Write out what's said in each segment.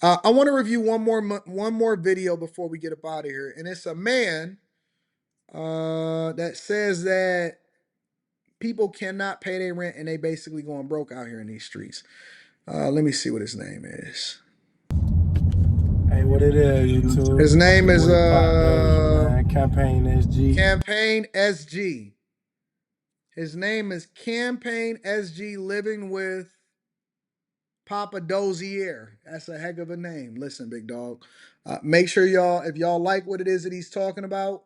I want to review one more video before we get up out of here, and it's a man that says that people cannot pay their rent and they basically going broke out here in these streets. Let me see what his name is. Hey, what it is, YouTube? His It's name your is boy Pop Dozier, man. Campaign SG. Campaign SG. His name is Campaign SG, living with Poppa Dozier. That's a heck of a name. Listen, big dog. Make sure y'all, if y'all like what it is that he's talking about,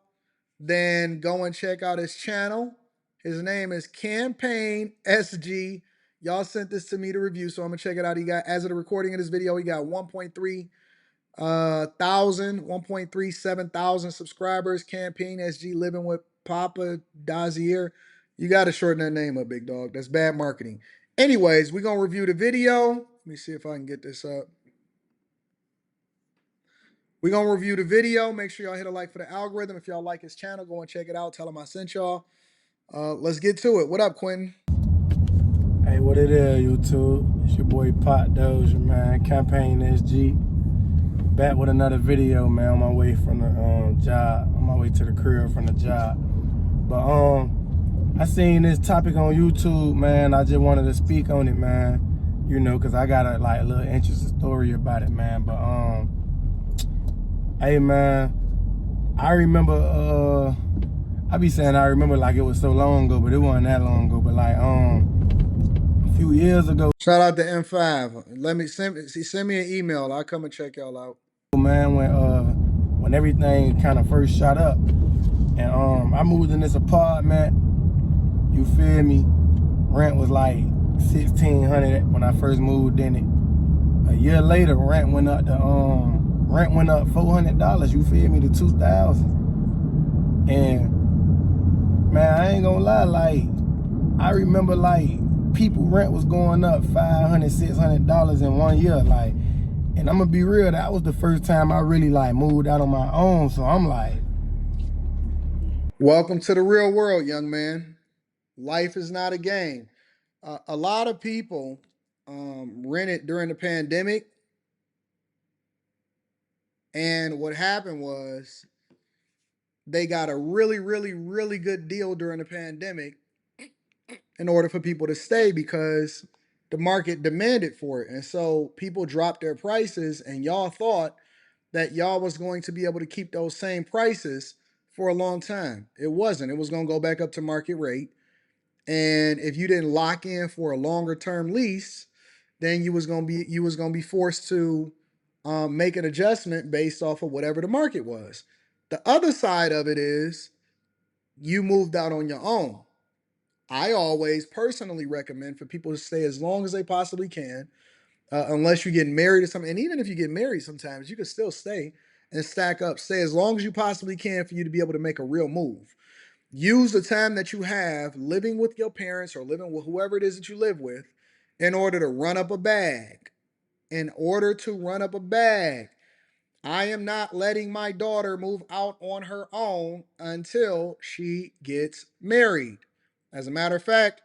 then go and check out his channel. His name is Campaign SG. Y'all sent this to me to review, so I'm gonna check it out. He got, as of the recording of this video, he got 1.37 thousand subscribers. Campaign SG, living with Poppa Dozier. You got to shorten that name up, big dog. That's bad marketing. Anyways, we're gonna review the video. Let me see if I can get this up. We're gonna review the video. Make sure y'all hit a like for the algorithm. If y'all like his channel, go and check it out. Tell him I sent y'all. Let's get to it. What up, Quentin? Hey, what it is, YouTube? It's your boy Pop Dozier, man. Campaign SG. Back with another video, man. On my way from the job. On my way to the crib from the job. But I seen this topic on YouTube, man. I just wanted to speak on it, man. You know, cause I got a little interesting story about it, man. But hey, man. I remember, I be saying I remember like it was so long ago, but it wasn't that long ago. But like, a few years ago. Shout out to M5. Let me send me an email. I'll come and check y'all out. Man, when everything kind of first shot up, and I moved in this apartment. You feel me? Rent was like $1,600 when I first moved in it. A year later, rent went up $400. You feel me? To $2,000. And man, I ain't gonna lie, like I remember like people rent was going up $500, $600 in 1 year, like. And I'm gonna be real, that was the first time I really like moved out on my own. So I'm like, welcome to the real world, young man. Life is not a game. A lot of people rented during the pandemic, and what happened was they got a really, really, really good deal during the pandemic in order for people to stay because the market demanded for it. And so people dropped their prices, and y'all thought that y'all was going to be able to keep those same prices for a long time. It wasn't. It was going to go back up to market rate. And if you didn't lock in for a longer term lease, then you was gonna be forced to make an adjustment based off of whatever the market was. The other side of it is you moved out on your own. I always personally recommend for people to stay as long as they possibly can, unless you get married or something. And even if you get married, sometimes you can still stay and stack up. Stay as long as you possibly can for you to be able to make a real move. Use the time that you have living with your parents or living with whoever it is that you live with in order to run up a bag. In order to run up a bag. I am not letting my daughter move out on her own until she gets married. As a matter of fact,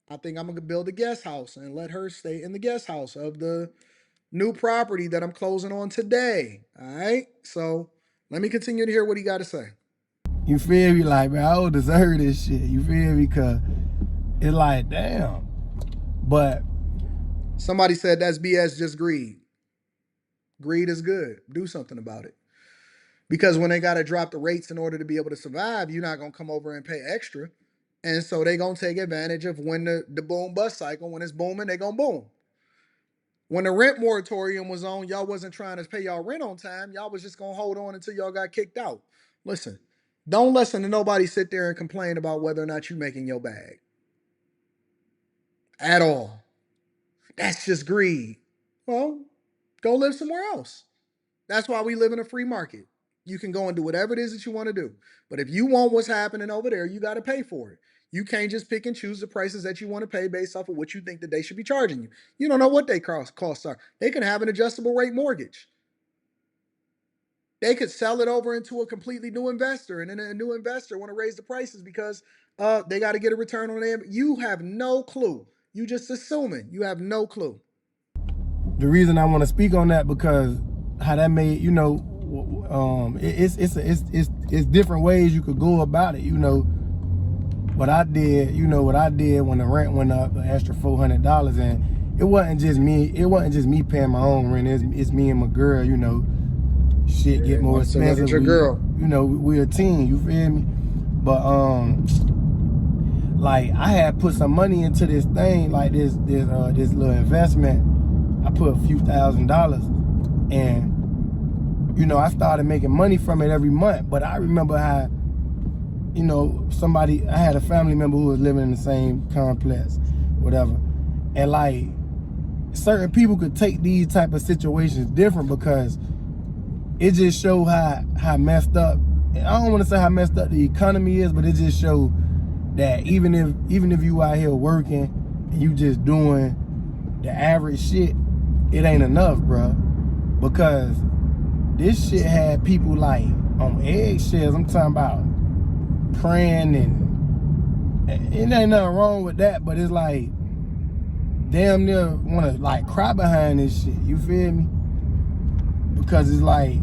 I think I'm going to build a guest house and let her stay in the guest house of the new property that I'm closing on today. All right. So let me continue to hear what he got to say. you feel me? Like, man, I don't deserve this shit. You feel me? Cause it's like, damn. But Somebody said that's BS, just greed. Greed is good. Do something about it. Because when they got to drop the rates in order to be able to survive, you're not going to come over and pay extra. And so they going to take advantage of when the boom bust cycle, when it's booming, they going to boom. When the rent moratorium was on, y'all wasn't trying to pay y'all rent on time. Y'all was just going to hold on until y'all got kicked out. Listen, don't listen to nobody sit there and complain about whether or not you making your bag. At all. That's just greed. Well, go live somewhere else. That's why we live in a free market. You can go and do whatever it is that you want to do. But if you want what's happening over there, you got to pay for it. You can't just pick and choose the prices that you want to pay based off of what you think that they should be charging you. You don't know what they costs are. They can have an adjustable rate mortgage. They could sell it over into a completely new investor, and then a new investor want to raise the prices because they got to get a return on them. You have no clue. You just assuming. You have no clue. the reason I want to speak on that because how that made, it's different ways you could go about it. What I did when the rent went up, the extra $400, and it wasn't just me. It wasn't just me paying my own rent. It's me and my girl. Shit Yeah, get more want to look at expensive. your girl. We a team. You feel me? But like I had put some money into this thing, like this little investment. I put a few $1,000s, and I started making money from it every month. But I remember how, I had a family member who was living in the same complex, whatever, and like certain people could take these type of situations different because it just showed how messed up. I don't want to say how messed up the economy is, but it just showed that even if you out here working and you just doing the average shit, it ain't enough, bro. Because this shit had people like on eggshells. I'm talking about praying, and it ain't nothing wrong with that, but it's like damn near want to like cry behind this shit. You feel me? Because it's like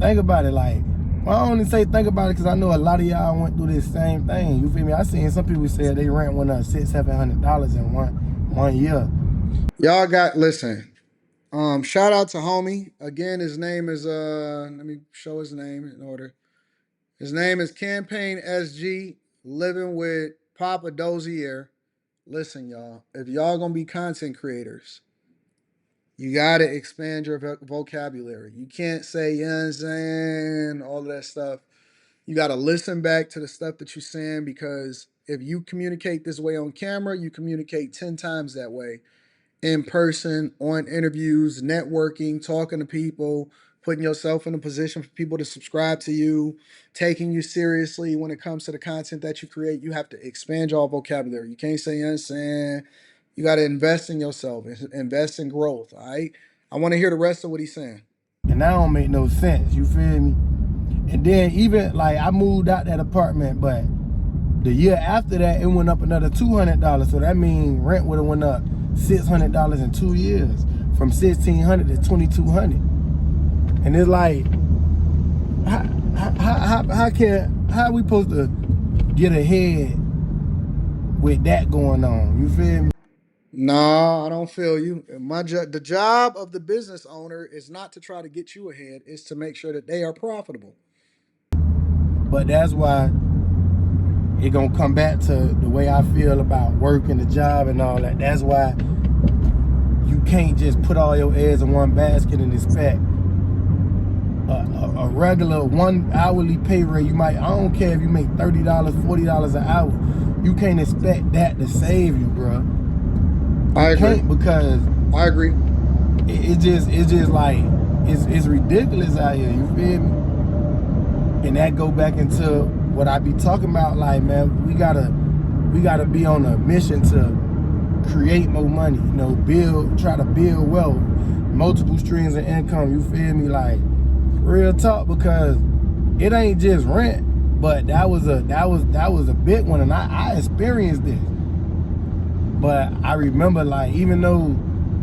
think about it. Like, well, I only say think about it because I know a lot of y'all went through this same thing. You feel me? I seen some people say they rent went up $600-700 in one year. Y'all got listen. Shout out to homie. Again, his name is let me show his name in order. His name is CampaignSG, living with Poppa Dozier. Listen, y'all, if y'all gonna be content creators, you gotta expand your vocabulary. You can't say, you know what I'm saying, all of that stuff. You gotta listen back to the stuff that you're saying because if you communicate this way on camera, you communicate 10 times that way in person, on interviews, networking, talking to people, putting yourself in a position for people to subscribe to you, taking you seriously when it comes to the content that you create. You have to expand your vocabulary. You can't say, you know what I'm saying? You got to invest in yourself, invest in growth. All right. I want to hear the rest of what he's saying. And that don't make no sense. You feel me? And then even like I moved out that apartment, but the year after that it went up another $200. So that means rent would have went up $600 in 2 years, from $1,600 to $2,200. And it's like, how we supposed to get ahead with that going on? You feel me? No, I don't feel you. The job of the business owner is not to try to get you ahead; it's to make sure that they are profitable. But that's why it gonna come back to the way I feel about work and the job and all that. That's why you can't just put all your eggs in one basket and expect a regular 1 hourly pay rate. I don't care if you make $30, $40 an hour. You can't expect that to save you, bro. I You agree. can't, because I agree. it's just like it's ridiculous out here. You feel me? And that go back into what I be talking about. Like, man, we gotta be on a mission to create more money. Try to build wealth, multiple streams of income. You feel me? Like, real talk, because it ain't just rent, but that was a big one, and I experienced this. But I remember, like, even though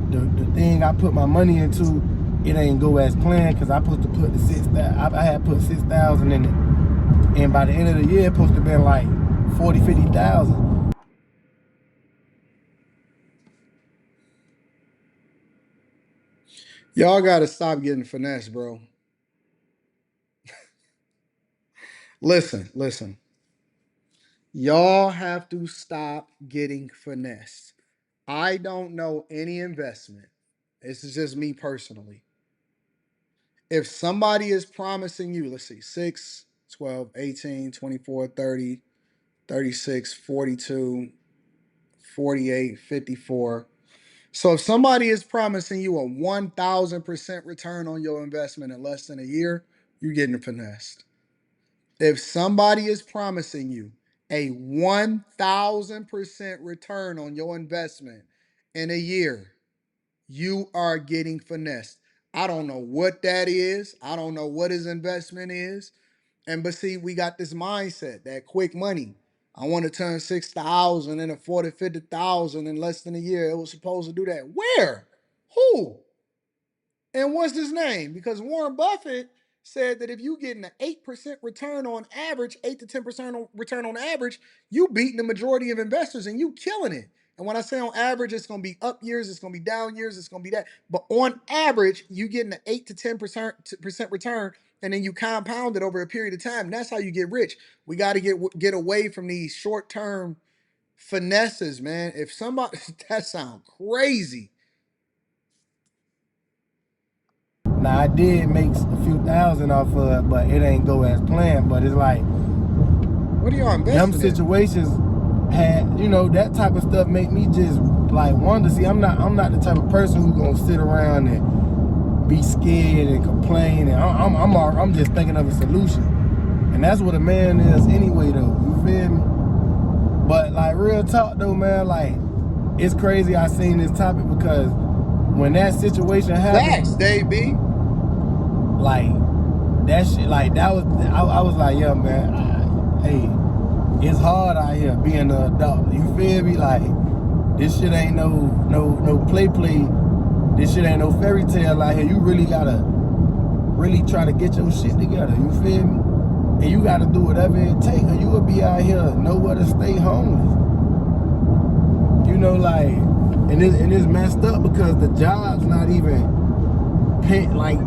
the thing I put my money into, it ain't go as planned, because I supposed to put the 6,000. I had put 6,000 in it, and by the end of the year, it supposed to be like 40,000-50,000. Y'all got to stop getting finesse, bro. Listen, listen. Y'all have to stop getting finessed. I don't know any investment. This is just me personally. If somebody is promising you, let's see, 6, 12, 18, 24, 30, 36, 42, 48, 54. So if somebody is promising you a 1,000% return on your investment in less than a year, you're getting finessed. If somebody is promising you a 1,000% return on your investment in a year, you are getting finessed. I don't know what that is. I don't know what his investment is. And but see, we got this mindset, that quick money. I want to turn 6,000 into 40, 50,000 in less than a year. It was supposed to do that. Where? Who? And what's his name? Because Warren Buffett said that if you getting an 8% return on average, 8 to 10% return on average, you beating the majority of investors and you killing it. And when I say on average, it's going to be up years, it's going to be down years, it's going to be that. But on average, you getting an 8 to 10% return, and then you compound it over a period of time. That's how you get rich. We got to get away from these short-term finesses, man. If somebody that sounds crazy. Now I did make a few thousand off of it, but it ain't go as planned. But it's like, What are y'all them investing in? situations had, you know, that type of stuff make me just like wonder. See, I'm not the type of person who gonna sit around and be scared and complain. And I'm just thinking of a solution, and that's what a man is anyway, though. You feel me? But like real talk though, man, like it's crazy I seen this topic because when that situation happened, Facts, Dave B. like that shit, like that was, I was like, yeah, man, hey, it's hard out here being an adult. You feel me? Like this shit ain't no play. This shit ain't no fairy tale out here. You really gotta really try to get your shit together. You feel me? And you gotta do whatever it takes, or you will be out here nowhere to stay homeless. You know, like, and it's messed up because the job's not even pay, like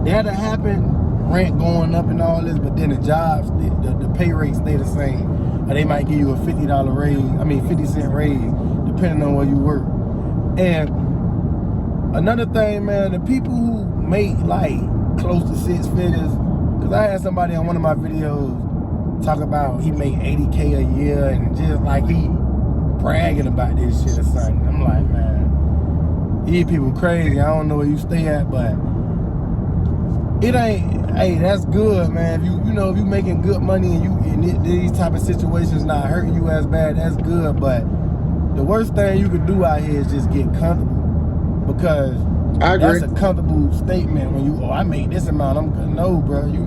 that'll happen. Rent going up and all this, but then the jobs, the pay rates stay the same. Or they might give you a $50 raise, 50-cent raise, depending on where you work. And another thing, man, the people who make like close to 6 figures, because I had somebody on one of my videos talk about he made 80K a year and just like he bragging about this shit or something. I'm like, man, these people crazy. I don't know where you stay at, but it ain't, hey, that's good, man. If if you making good money and these type of situations not hurting you as bad, that's good. But the worst thing you could do out here is just get comfortable, because I agree. that's a comfortable statement when you, oh, I made this amount, I'm good. No, bro, you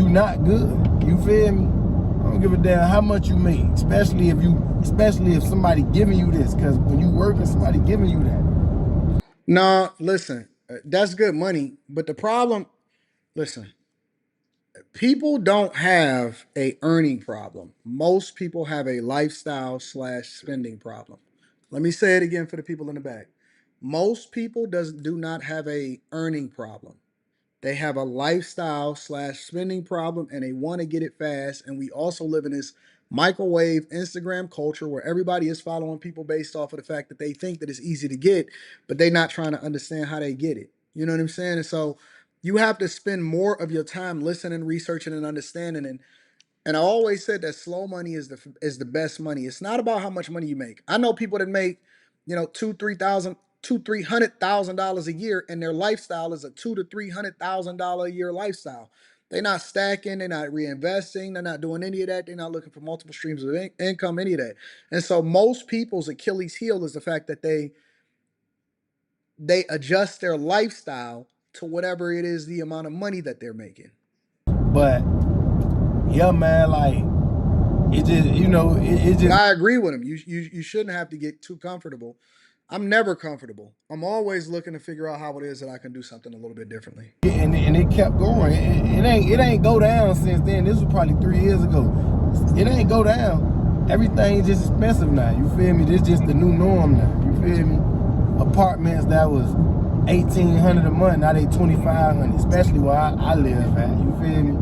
not good. You feel me? I don't give a damn how much you make, especially if somebody giving you this, because when you working, somebody giving you that. No, listen, that's good money. But the problem, listen, people don't have a earning problem. Most people have a lifestyle slash spending problem. Let me say it again for the people in the back. Most people do not have a earning problem. They have a lifestyle slash spending problem and they want to get it fast. And we also live in this microwave Instagram culture where everybody is following people based off of the fact that they think that it's easy to get, but they're not trying to understand how they get it. You know what I'm saying? And so you have to spend more of your time listening, researching, and understanding. And I always said that slow money is the best money. It's not about how much money you make. I know people that make, $200,000 a year, and their lifestyle is a $200,000 to $300,000 a year lifestyle. They're not stacking, they're not reinvesting, they're not doing any of that. They're not looking for multiple streams of income, any of that. And so most people's Achilles heel is the fact that they adjust their lifestyle to whatever it is the amount of money that they're making. But yeah, man, like it just, it just. I agree with him. You shouldn't have to get too comfortable. I'm never comfortable. I'm always looking to figure out how it is that I can do something a little bit differently. And it kept going. It ain't go down since then. This was probably 3 years ago. It ain't go down. Everything's just expensive now. You feel me? This just the new norm now. You feel me? Apartments that was $1,800 a month, now they $2,500. Especially where I live at. You feel me?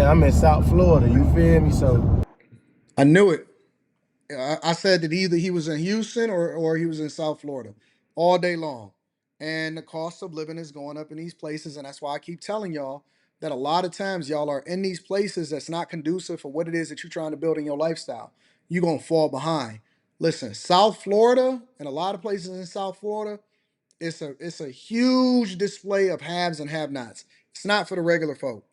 I'm in South Florida. You feel me? So I knew it. I said that either he was in Houston or he was in South Florida all day long. And the cost of living is going up in these places. And that's why I keep telling y'all that a lot of times y'all are in these places that's not conducive for what it is that you're trying to build in your lifestyle. You're going to fall behind. Listen, South Florida and a lot of places in South Florida, it's a huge display of haves and have-nots. It's not for the regular folk.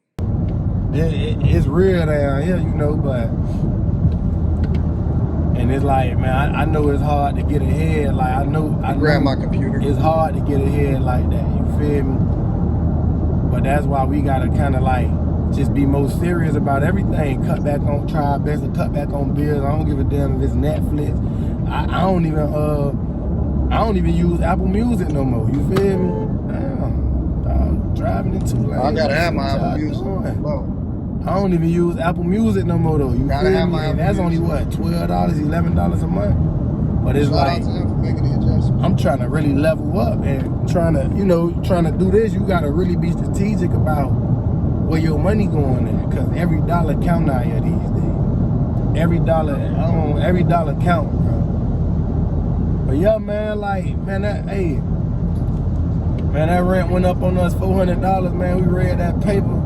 it's real down here, but and it's like, man, I know it's hard to get ahead. Like I know Grab my computer. it's hard to get ahead like that. You feel me? But that's why we gotta kind of like just be more serious about everything. Try our best to cut back on bills. I don't give a damn if it's Netflix. I I don't even use Apple Music no more. You feel me? Damn, dog, driving in 2 lanes. I gotta have my What Apple y'all Music. doing? Whoa. I don't even use Apple Music no more though. You Gotta feel have me? my And Apple that's only Music. what, $12, $11 a month. But it's Shout like, out to him for making the adjustment. I'm trying to really level up and trying to do this. You gotta really be strategic about where your money going at, because every dollar count out here these days. Every dollar count, bro. But yeah, man, like, man, that rent went up on us $400, man. We read that paper.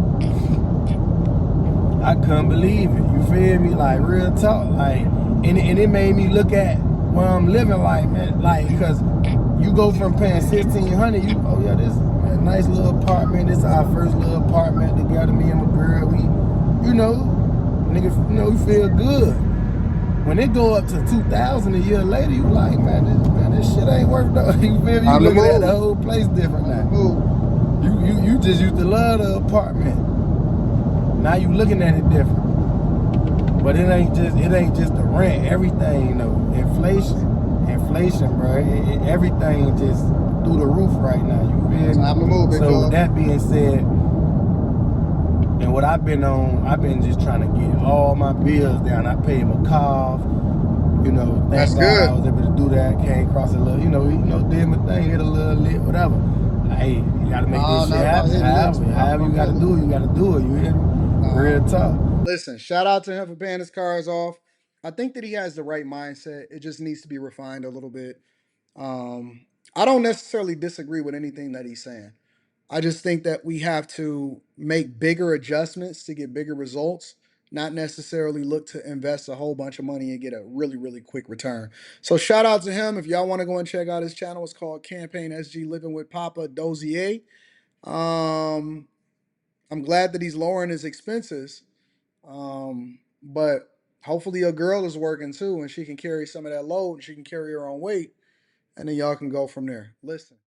I couldn't believe it. You feel me? Like, real talk. Like, and it made me look at where I'm living, like, man, like, because you go from paying $1,600, this is a nice little apartment. This is our first little apartment together, me and my girl. We, nigga, we feel good. When it go up to $2,000 a year later, you like, man, this shit ain't worth though. You feel me? You looking at the whole place different now. You just used to love the apartment. Now you looking at it different. But it ain't just the rent. Everything, inflation, bro. Everything just through the roof right now. You feel me? Time to move, big So dog. with that being said, and what I've been just trying to get all my bills down. I paid my car off. That's Thank God good. I was able to do that. Came across a little, did my thing, hit a little lit, whatever. Hey, you gotta make this shit happen. However you gotta do it, you gotta do it. You hear me? Real talk. Listen, shout out to him for paying his cars off. I think that he has the right mindset. It just needs to be refined a little bit. I don't necessarily disagree with anything that he's saying. I just think that we have to make bigger adjustments to get bigger results, not necessarily look to invest a whole bunch of money and get a really, really quick return. So shout out to him. If y'all want to go and check out his channel, it's called CampaignSG Living with Poppa Dozier. Um, I'm glad that he's lowering his expenses. But hopefully your girl is working too and she can carry some of that load and she can carry her own weight. And then y'all can go from there. Listen.